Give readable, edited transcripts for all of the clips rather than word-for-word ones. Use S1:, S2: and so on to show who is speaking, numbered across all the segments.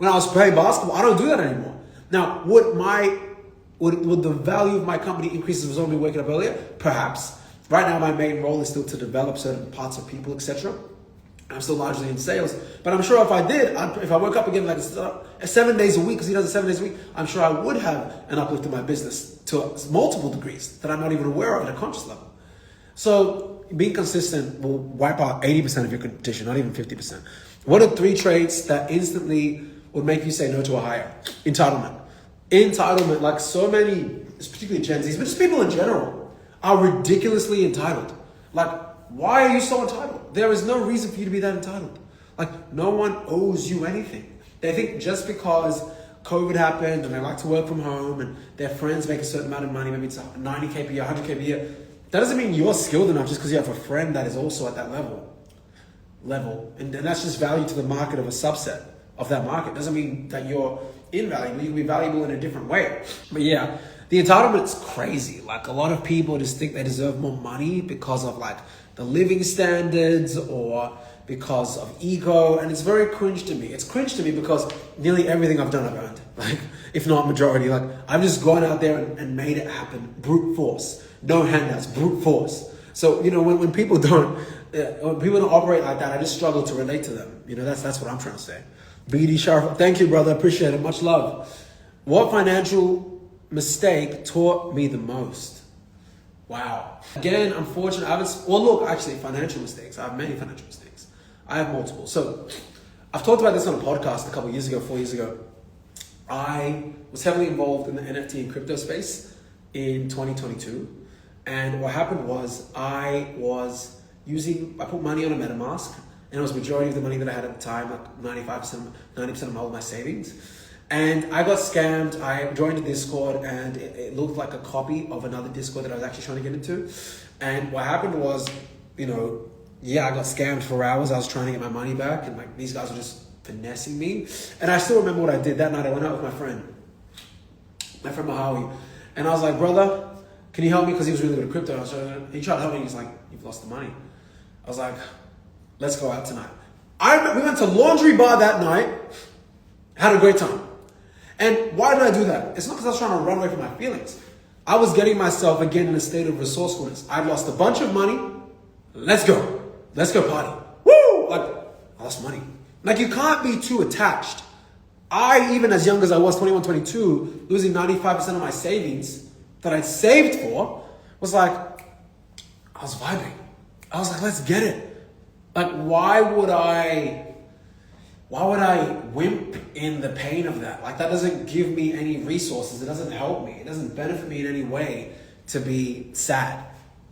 S1: when I was playing basketball. I don't do that anymore. Now, would the value of my company increase if I was only waking up earlier? Perhaps. Right now, my main role is still to develop certain parts of people, etc. I'm still largely in sales, but I'm sure if I did, if I woke up again like 7 days a week, because he does it 7 days a week, I'm sure I would have an uplift in my business to multiple degrees that I'm not even aware of at a conscious level. So being consistent will wipe out 80% of your competition, not even 50%. What are 3 traits that instantly would make you say no to a hire? Entitlement, like so many, particularly Gen Zs, but just people in general, are ridiculously entitled. Like, why are you so entitled? There is no reason for you to be that entitled. Like, no one owes you anything. They think just because COVID happened and they like to work from home and their friends make a certain amount of money, maybe it's 90K per year, 100K per year, that doesn't mean you're skilled enough just because you have a friend that is also at that level. And that's just value to the market of a subset of that market. Doesn't mean that you're invaluable. You can be valuable in a different way. But yeah, the entitlement's crazy. Like, a lot of people just think they deserve more money because of like the living standards or because of ego, and it's very cringe to me. It's cringe to me because nearly everything I've done I've earned, like, if not majority. Like, I've just gone out there and made it happen, brute force, no handouts, brute force. So, you know, when people don't operate like that, I just struggle to relate to them. You know, that's what I'm trying to say. BD Sharif, thank you, brother. Appreciate it. Much love. What financial mistake taught me the most? Wow. Again, unfortunately, financial mistakes. I have many financial mistakes. I have multiple. So I've talked about this on a podcast a couple of years ago, 4 years ago. I was heavily involved in the NFT and crypto space in 2022. And what happened was I put money on a MetaMask, and it was majority of the money that I had at the time, like 90% of all my savings. And I got scammed. I joined a Discord, and it looked like a copy of another Discord that I was actually trying to get into. And what happened was, I got scammed for hours. I was trying to get my money back, and like these guys were just finessing me. And I still remember what I did that night. I went out with my friend Mahawi, and I was like, brother, can you help me? Because he was really good at crypto. He tried to help me. He's like, you've lost the money. I was like, let's go out tonight. We went to Laundry Bar that night, had a great time. And why did I do that? It's not because I was trying to run away from my feelings. I was getting myself again in a state of resourcefulness. I'd lost a bunch of money. Let's go party. Woo! Like, I lost money. Like, you can't be too attached. I, even as young as I was, 21, 22, losing 95% of my savings that I'd saved for, was like, I was vibing. I was like, let's get it. Like, why would I wimp in the pain of that? Like, that doesn't give me any resources. It doesn't help me. It doesn't benefit me in any way to be sad.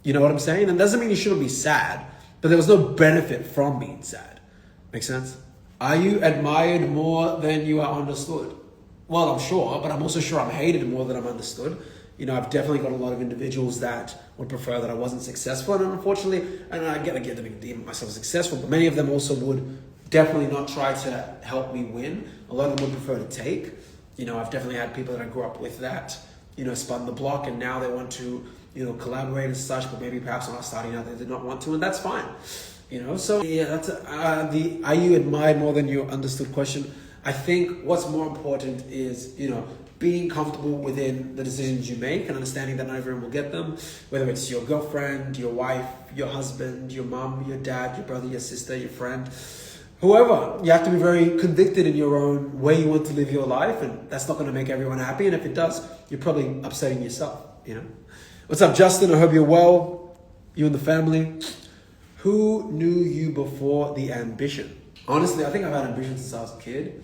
S1: You know what I'm saying? And it doesn't mean you shouldn't be sad, but there was no benefit from being sad. Make sense? Are you admired more than you are understood? Well, I'm sure, but I'm also sure I'm hated more than I'm understood. I've definitely got a lot of individuals that would prefer that I wasn't successful. And unfortunately, and I get to deem myself successful, but many of them also would definitely not try to help me win. A lot of them would prefer to take. I've definitely had people that I grew up with that, spun the block, and now they want to, collaborate and such, but maybe perhaps when I was starting out, they did not want to, and that's fine. So yeah, that's the are you admired more than you understood question. I think what's more important is, being comfortable within the decisions you make and understanding that not everyone will get them, whether it's your girlfriend, your wife, your husband, your mom, your dad, your brother, your sister, your friend, whoever. You have to be very convicted in your own way you want to live your life, and that's not going to make everyone happy. And if it does, you're probably upsetting yourself, What's up, Justin? I hope you're well. You and the family. Who knew you before the ambition? Honestly, I think I've had ambition since I was a kid.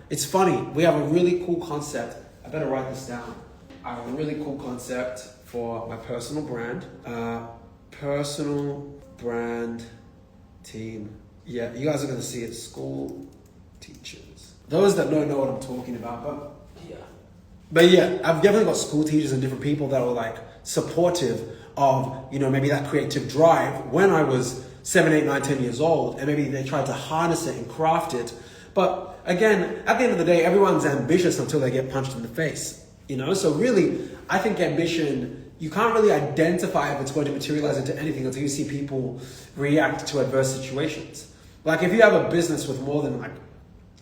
S1: It's funny, we have a really cool concept. I better write this down. I have a really cool concept for my personal brand. Personal brand team. Yeah, you guys are going to see it. School teachers. Those that don't know what I'm talking about, But yeah, I've definitely got school teachers and different people that are like supportive of, maybe that creative drive when I was 7, 8, 9, 10 years old, and maybe they tried to harness it and craft it. But again, at the end of the day, everyone's ambitious until they get punched in the face, So really, I think ambition, you can't really identify if it's going to materialize into anything until you see people react to adverse situations. Like, if you have a business with more than like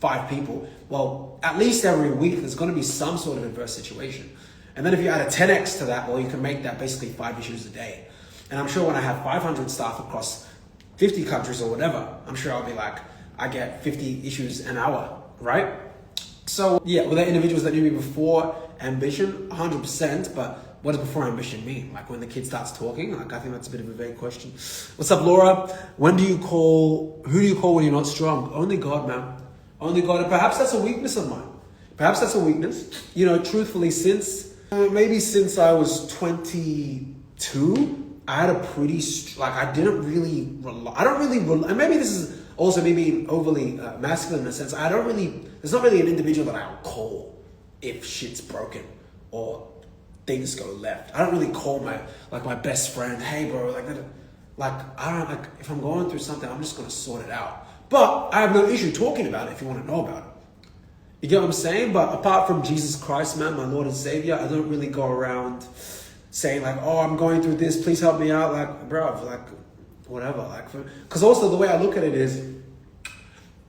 S1: 5 people. Well, at least every week there's going to be some sort of adverse situation. And then if you add a 10x to that, well, you can make that basically 5 issues a day. And I'm sure when I have 500 staff across 50 countries or whatever, I'm sure I'll be like, I get 50 issues an hour, right? So yeah, were there individuals that knew me before ambition? 100%, but what does before ambition mean? Like when the kid starts talking? Like I think that's a bit of a vague question. What's up, Laura? Who do you call when you're not strong? Only God, man. Only God. And perhaps that's a weakness of mine. Perhaps that's a weakness. You know, truthfully, since I was 22, I had a pretty, I didn't really rely, and maybe this is also me being overly masculine in a sense. There's not really an individual that I'll call if shit's broken or things go left. I don't really call my best friend, hey bro, if I'm going through something, I'm just gonna sort it out. But I have no issue talking about it if you want to know about it. You get what I'm saying? But apart from Jesus Christ, man, my Lord and Savior, I don't really go around saying like, oh, I'm going through this, please help me out. Like, bro, whatever. Because also the way I look at it is,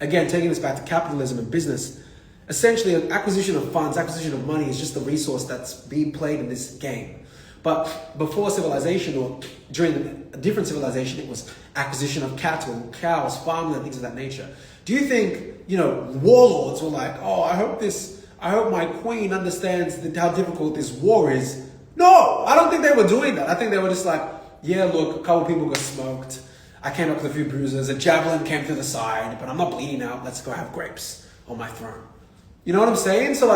S1: again, taking this back to capitalism and business, essentially acquisition of funds, acquisition of money is just the resource that's being played in this game. But before civilization or during a different civilization, it was acquisition of cattle, cows, farmland, things of that nature. Do you think, warlords were like, oh, I hope my queen understands how difficult this war is? No, I don't think they were doing that. I think they were just like, yeah, look, a couple people got smoked. I came up with a few bruises. A javelin came through the side, but I'm not bleeding out. Let's go have grapes on my throne. You know what I'm saying? So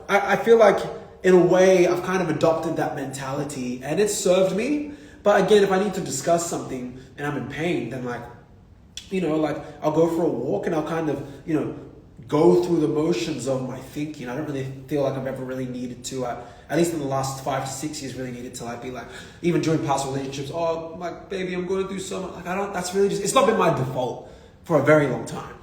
S1: I feel like in a way I've kind of adopted that mentality and it's served me. But again, if I need to discuss something and I'm in pain, then I'll go for a walk and I'll kind of, go through the motions of my thinking. I don't really feel like I've ever really needed to, at least in the last 5 to 6 years, really needed to be even during past relationships, oh, baby, I'm going through so much. That's really it's not been my default for a very long time.